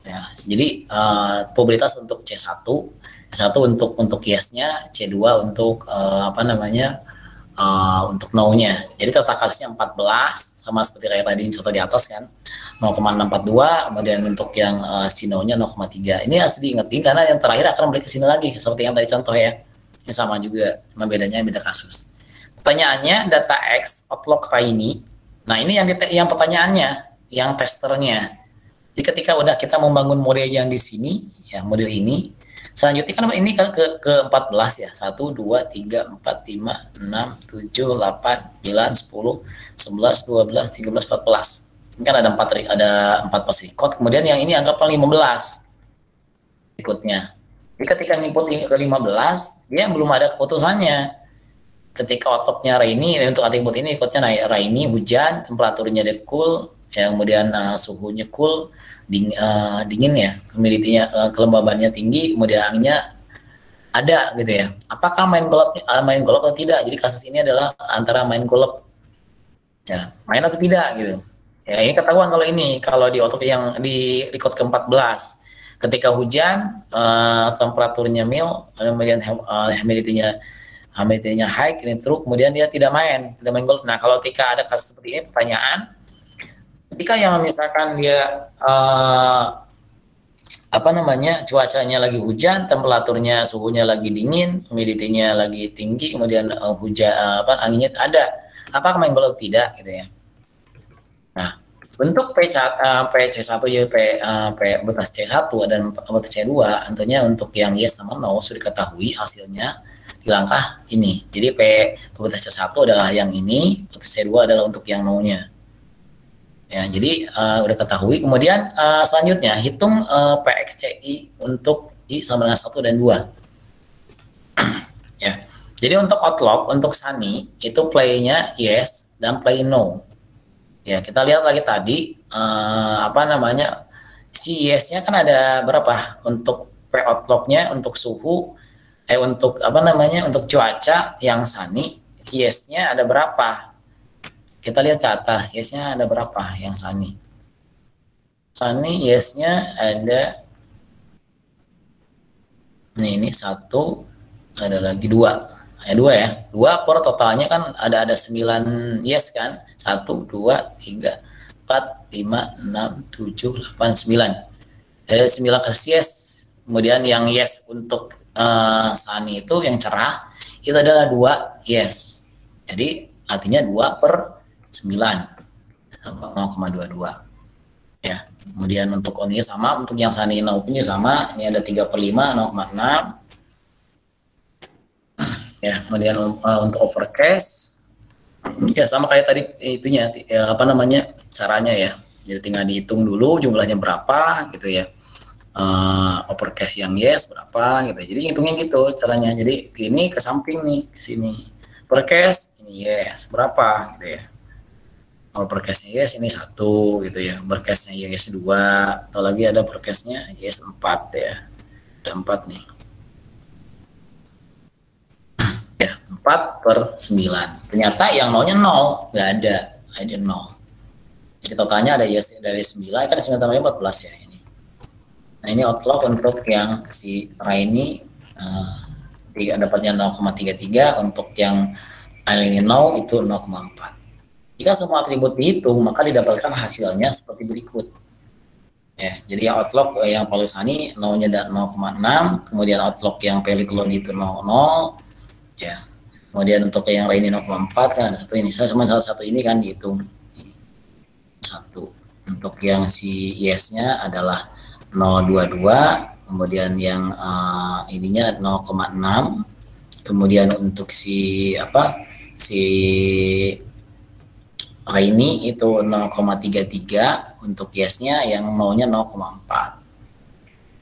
ya. Jadi probabilitas untuk C1 untuk yes-nya, C2 untuk untuk no-nya. Jadi total kasusnya 14 sama seperti kayak tadi contoh di atas kan. 0,642, kemudian untuk yang si no-nya 0,3. Ini harus diingetin karena yang terakhir akan balik ke sini lagi seperti yang tadi contoh ya. Ini sama juga, cuma bedanya beda kasus. Pertanyaannya data X outlook Raini. Nah ini yang pertanyaannya, yang testernya. Jadi ketika udah kita membangun model yang di sini, ya model ini, selanjutnya kan ini ke 14 ya, 1, 2, 3, 4, 5, 6, 7, 8, 9, 10, 11, 12, 13, 14. Ini kan ada 4 pas record, kemudian yang ini anggaplah 15 ikutnya. Jadi ketika input ke 15, dia belum ada keputusannya. Ketika outputnya Raini, untuk atribut ini ikutnya Raini, hujan, temperaturnya cool, ya, kemudian suhunya cool, dingin ya, humidity-nya, kelembabannya tinggi, kemudian anginnya ada gitu ya. Apakah main golop atau tidak? Jadi kasus ini adalah antara main golop, ya, main atau tidak gitu. Ya ini ketahuan kalau di output yang di record ke-14. Ketika hujan, temperaturnya mild, kemudian humidity-nya high, ini true, kemudian dia tidak main golf. Nah kalau ketika ada kasus seperti ini, pertanyaan, ketika yang misalkan dia apa namanya, cuacanya lagi hujan, temperaturnya suhunya lagi dingin, humidity-nya lagi tinggi, kemudian hujan apa anginnya ada, apakah main bola atau tidak gitu ya. Nah, untuk PC1 ya P betas C1 dan betas C2 tentunya untuk yang yes sama no sudah diketahui hasilnya di langkah ini. Jadi betas C1 adalah yang ini, betas C2 adalah untuk yang no-nya. Ya, jadi udah ketahui. Kemudian selanjutnya hitung PXCI untuk I sama dengan 1 dan 2. Ya. Jadi untuk outlook, untuk Sunny itu play-nya yes dan play no. Ya, kita lihat lagi tadi apa namanya? Si yes-nya kan ada berapa? Untuk P outlook-nya untuk suhu untuk apa namanya? Untuk cuaca yang Sunny, yes-nya ada berapa? Kita lihat ke atas, yes-nya ada berapa yang Sunny? Sunny yes-nya ada nih, ini 1, ada lagi 2. Dua ya, 2 per totalnya kan ada 9 yes kan, 1 2 3 4 5 6 7 8 9, ada 9 kasus yes. Kemudian yang yes untuk Sunny itu yang cerah itu adalah 2 yes, jadi artinya 2 per 9 0,22 ya. Kemudian untuk onnya sama, untuk yang Sunny no punya sama, ini ada 3 per 5 0,6 ya. Kemudian untuk overcast ya sama kayak tadi itunya ya, apa namanya caranya ya, jadi tinggal dihitung dulu jumlahnya berapa gitu ya. Overcast yang yes berapa gitu, jadi hitungnya gitu caranya. Jadi ini ke samping nih, ke sini overcast ini yes berapa gitu ya. Overcastnya yes ini 1 gitu ya, overcastnya yes 2, atau lagi ada overcastnya yes 4 ya, ada 4 nih ya, 4 per 9. Ternyata yang no-nya 0, nggak ada, ada 0. Jadi totalnya ada yes dari 9, kan 9 tambahnya 14 ya ini. Nah ini outlook untuk yang si Raini dapatnya 0,33, untuk yang ini no itu 0,4. Jika semua atribut dihitung, maka didapatkan hasilnya seperti berikut. Ya, jadi yang outlook yang Paulusani no-nya 0,6, kemudian outlook yang Pelikolo itu 0,0, ya. Kemudian untuk yang Raini 0,4 kan ada satu ini, saya cuma salah satu ini kan dihitung 1. Untuk yang si yes-nya adalah 0,22, kemudian yang ininya 0,6, kemudian untuk si Raini itu 0,33, untuk yes-nya yang no-nya 0,4.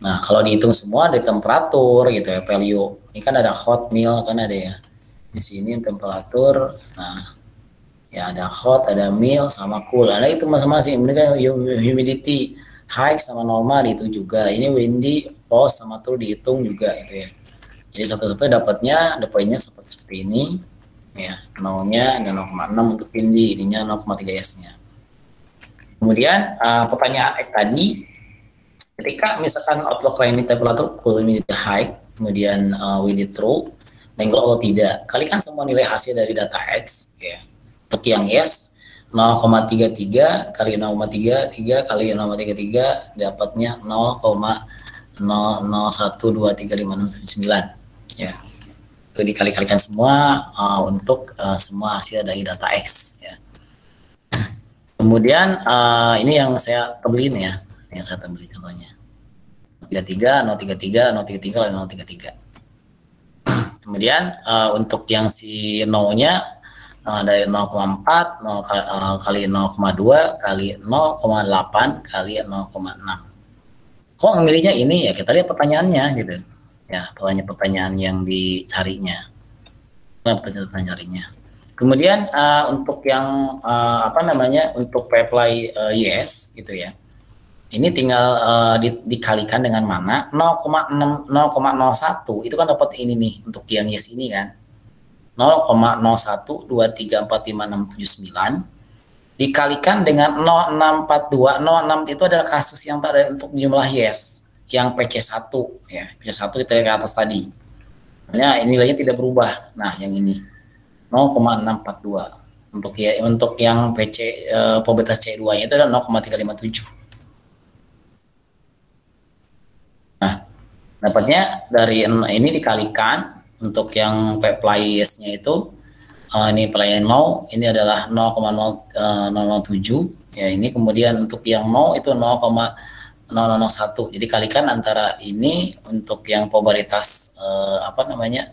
Nah, kalau dihitung semua di temperatur gitu ya, value. Ini kan ada hot, mild kan ada ya. Di sini temperatur. Nah, ya ada hot, ada mild sama cool. Ada itu masing-masing. Mereka humidity high sama normal itu juga. Ini windy, post sama true dihitung juga gitu ya. Jadi satu-satu dapatnya, poinnya seperti ini. Ya, no-nya ada 0,6 untuk windy, ininya 0,3 yes-nya. Kemudian pertanyaan tadi, ketika misalkan outlook Rainy temperatur cool, humidity high, kemudian windy true, mangle atau tidak, kalikan semua nilai hasil dari data X ya. Untuk yang yes 0,33 kali 0,33 kali 0,33 dapatnya 0,00123569 ya. Itu dikali-kalikan semua untuk semua hasil dari data X ya. Kemudian ini yang saya tebelin ya, yang saya tebelin contohnya 33 033 033 033. Kemudian untuk yang si no-nya dari 0,4 kali 0,2 kali 0,8 kali 0,6. Kok memilihnya ini ya, kita lihat pertanyaannya gitu ya, pertanyaan yang dicarinya, pertanyaan carinya. Kemudian untuk yang apa namanya, untuk apply yes gitu ya, ini tinggal dikalikan dengan mana 0,6 0,01 itu kan dapat ini nih untuk yang yes ini kan 0,01234569 dikalikan dengan 0642. 06 itu adalah kasus yang tadi untuk jumlah yes yang PC1 ya, PC1 kita ke atas tadi. Nah, nilainya tidak berubah. Nah, yang ini 0,642 untuk yang PC probabilitas C2-nya itu adalah 0,357. Dapatnya dari ini dikalikan untuk yang place-nya itu ini pelayan mau ini adalah 0,007 ya, ini kemudian untuk yang mau itu 0,0001. Jadi kalikan antara ini untuk yang probabilitas apa namanya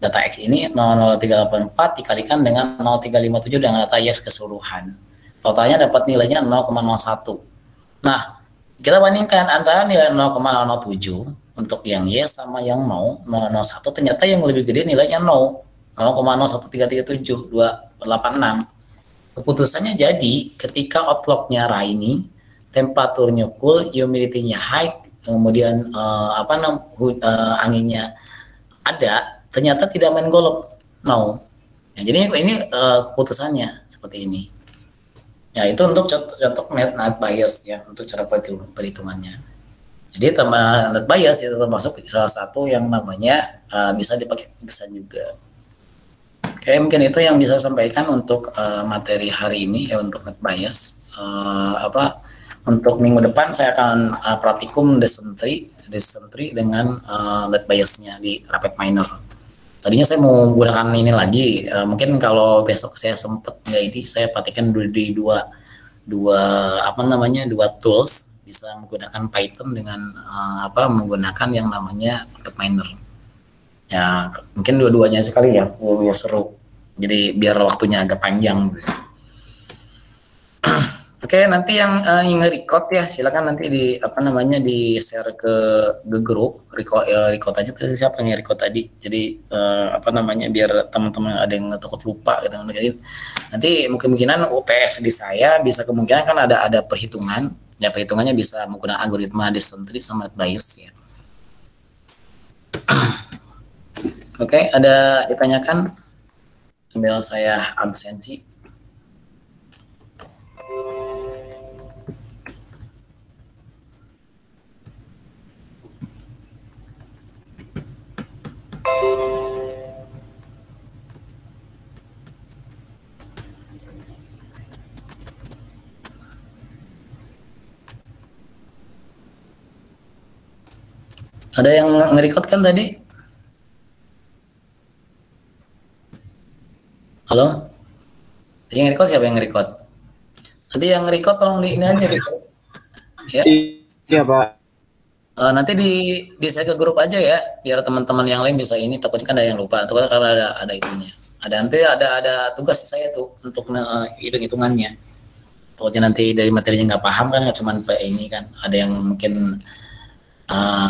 data X ini 0,0384 dikalikan dengan 0,357 dengan data Y keseluruhan. Totalnya dapat nilainya 0,01. Nah, kita bandingkan antara nilai 0,007 untuk yang Y sama yang mau 0,01, ternyata yang lebih gede nilainya 0,01337,286. Keputusannya jadi ketika outlooknya rainy, temperaturnya cool, humidity-nya high, kemudian anginnya ada, ternyata tidak main golok. No. Ya, jadi ini keputusannya seperti ini. Ya, itu untuk contoh net bias ya, untuk cara perhitungannya. Jadi net bias itu termasuk salah satu yang namanya bisa dipakai desain juga. Oke, mungkin itu yang bisa sampaikan untuk materi hari ini ya, untuk net bias. Untuk minggu depan saya akan praktikum dysentery dengan net biasnya di RapidMiner. Tadinya saya mau gunakan ini lagi, mungkin kalau besok saya sempat nggak ini, saya praktikkan di dua tools, bisa menggunakan Python dengan menggunakan yang namanya RapidMiner. Ya mungkin dua-duanya sekali ya, biar seru. Jadi biar waktunya agak panjang. Oke, nanti yang nge-record ya silakan nanti di di share ke grup, record aja terus siapa yang record tadi. Jadi biar teman-teman ada yang takut lupa gitu. Nanti kemungkinan UTS di saya bisa kemungkinan kan ada perhitungan. Ya perhitungannya bisa menggunakan algoritma dysentery sama bias ya. Oke, ada ditanyakan sambil saya absensi. Ada yang nge-record kan tadi? Halo? Yang nge-record siapa yang nge-record? Nanti yang nge-record tolong di ini aja bisa. Ya. Iya, Pak. Nanti di share ke grup aja ya, biar teman-teman yang lain bisa ini, takutnya kan ada yang lupa. Itu karena ada itunya. Ada tugas saya tuh untuk hitung-hitungannya. Takutnya nanti dari materinya nggak paham kan, nggak cuma ini kan. Ada yang mungkin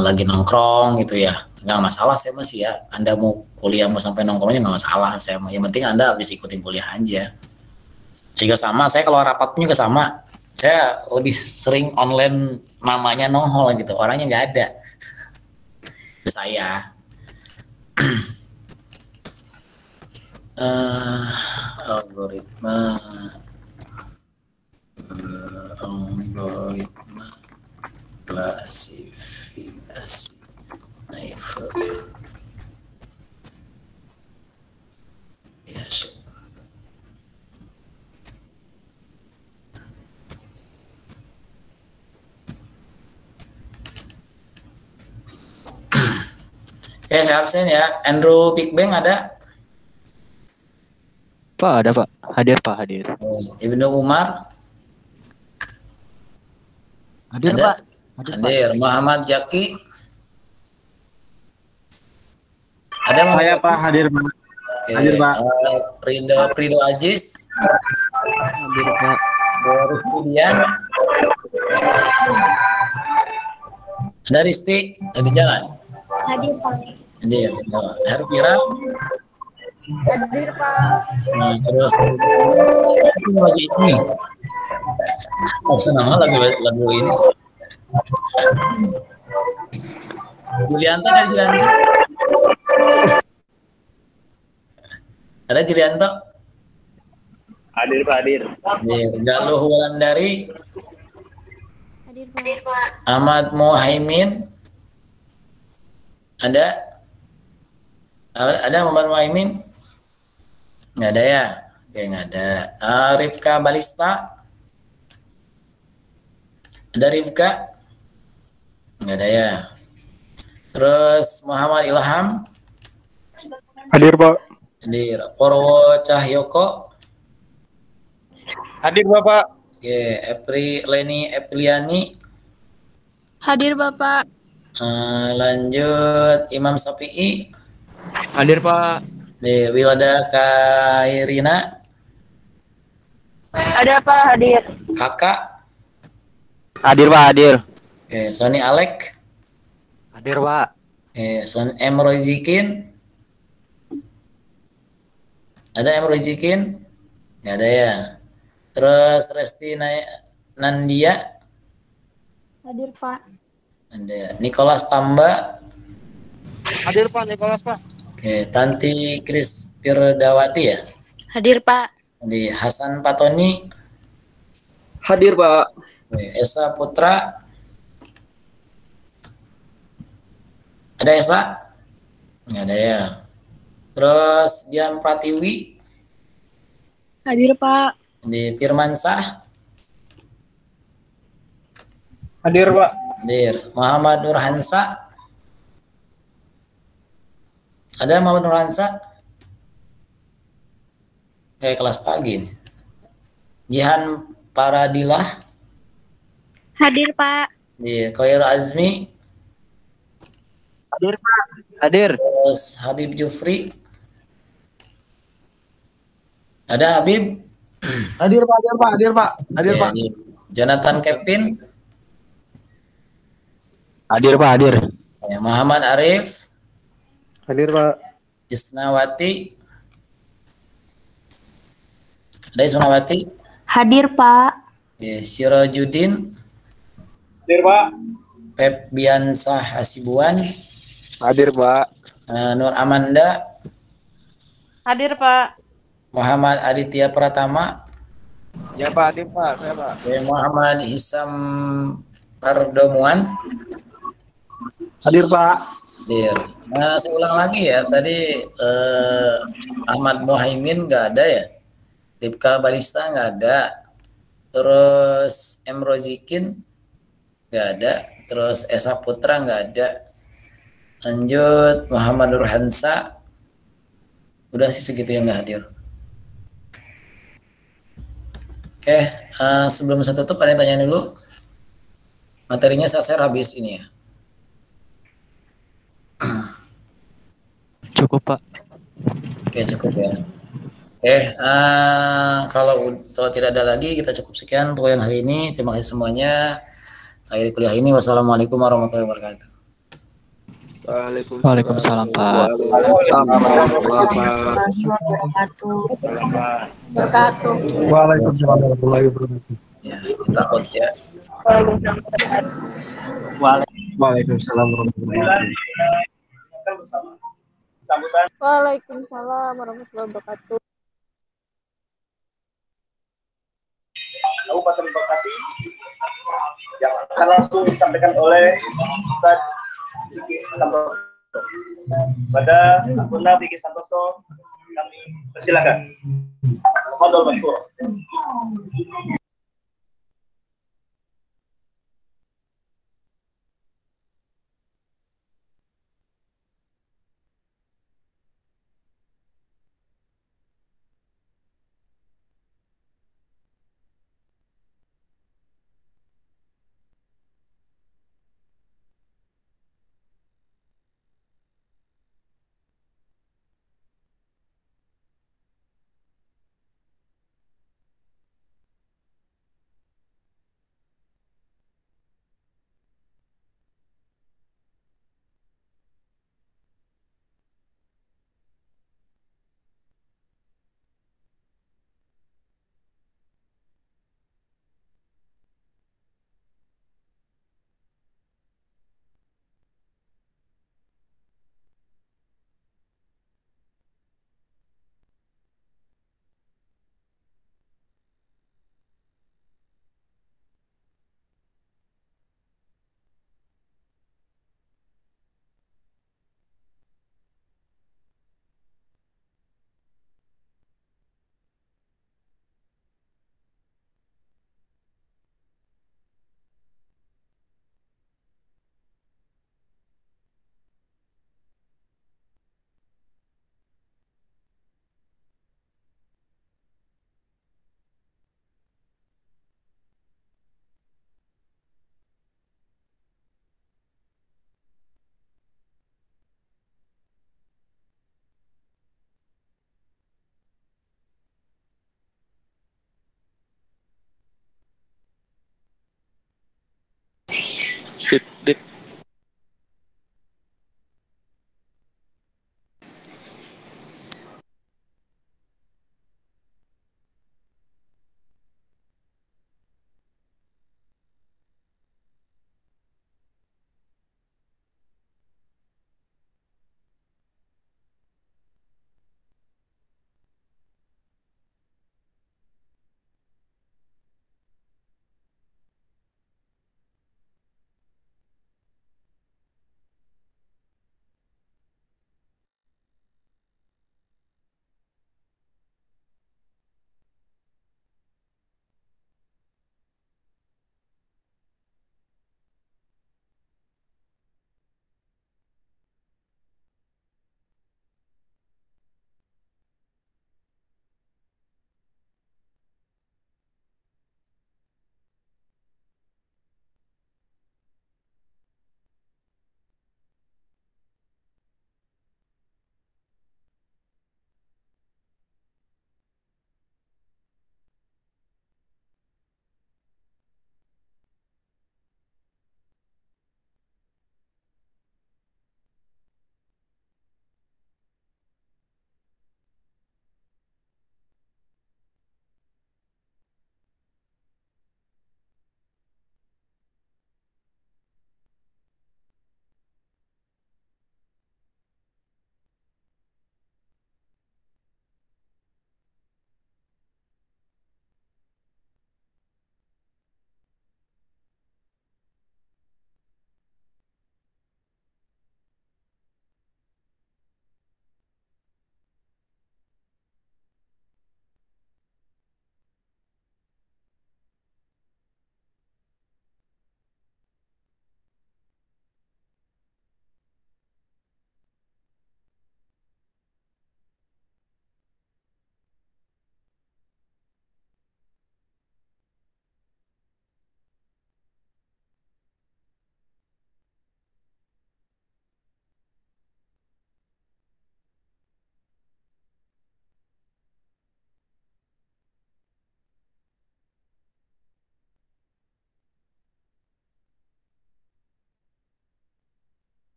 lagi nongkrong gitu ya, nggak masalah saya masih ya. Anda mau kuliah mau sampai nongkrongnya nggak masalah saya, yang penting Anda habis ikutin kuliah aja. Sehingga sama saya kalau rapat juga sama, saya lebih sering online, namanya nongol gitu, orangnya nggak ada. Itu saya algoritma klasifikasi Naver. Yes. Oke, saya absen ya. Andrew Big Bang ada? Pak, ada Pak. Hadir Pak, hadir. Ibnu Umar? Hadir ada? Pak. Hadir. Muhammad Jaki? Ada Saya Pak hadir Pak. Okay. Hadir Pak. Prido Ajis? Hadir Pak. Boris Budian? Ada Risti? Ada di jalan? Hadir Pak. Hadir. Herpira? Hadir Pak. Nah, terus lagi ini. Nama lagu ini. Julianto dari Julianto. Ada Julianto? Hadir Pak, hadir. Galuh Wulandari. Hadir Pak. Ahmad Muhaimin. Ada? Ada Ahmad Muhaimin? Nggak ada ya? Oke, nggak ada. Rifka Balista? Ada Rifka? Nggak ada ya? Terus Muhammad Ilham. Hadir, Pak. Hadir. Purwo Cahyoko. Hadir, Bapak. Oke, Epri Leni Epliani. Hadir Bapak. Lanjut Imam Sapi'i. Hadir, Pak. Wilda Kairina. Ada Pak, hadir. Kakak. Hadir Pak, hadir. Oke, Sony Alek. Hadir Pak. Oke, Son M Rozikin. Ada M Rozikin? Nggak ada ya. Terus Resti Nandia. Hadir Pak. Ada Nicholas Tamba. Hadir, Pak. Nikolas, Pak. Oke, Tanti Kris Firdawati ya. Hadir Pak. Di Hasan Patoni. Hadir, Pak. Oke, Esa Putra. Ada Esa? Nggak ada ya. Terus Dian Pratiwi. Hadir Pak. Di Firmansah. Hadir, Pak. Hadir. Muhammad Nurhansa. Ada Muhammad Nurhansa? Kayak kelas pagi nih. Jihan Paradilah. Hadir Pak. Di Khairul Azmi. Hadir Pak. Hadir. Terus Habib Jufri. Ada Habib? Hadir, Pak. Hadir, Pak. Hadir, Pak. Hadir, Ya, Pak. di Jonathan Kevin. Hadir Pak, hadir. Ya, Muhammad Arif. Hadir, Pak. Isnawati. Ada Isnawati. Hadir Pak. Ya, Sirojudin. Hadir, Pak. Pep Biansah Hasibuan. Hadir, Pak. Nur Amanda. Hadir Pak. Muhammad Aditya Pratama. Ya, Pak. Hadir, Pak. Saya, Pak. Ya, Muhammad Hisam Pardomuan. Hadir, Pak. Hadir. Nah, saya ulang lagi ya. Tadi Ahmad Muhaimin nggak ada ya. Ripka Barista nggak ada. Terus M Rozikin nggak ada. Terus Esa Putra nggak ada. Lanjut Muhammad Nurhansa. Udah sih segitu yang nggak hadir. Oke, sebelum saya tutup ada yang tanya dulu. Materinya saya share habis ini ya. Cukup Pak. Oke, cukup ya. Kalau tidak ada lagi, kita cukup sekian pokoknya hari ini. Terima kasih semuanya. Akhir kuliah ini. Wassalamualaikum warahmatullahi wabarakatuh. Waalaikumsalam Pak. Waalaikumsalam warahmatullahi wabarakatuh. Ya, kita out ya. Waalaikumsalam warahmatullahi wabarakatuh. Waalaikumsalam warahmatullahi wabarakatuh. Kabupaten Bekasi yang akan langsung disampaikan oleh Ustaz Vicky Santoso. Pada akun Vicky Santoso kami persilakan. Mohon masyhur.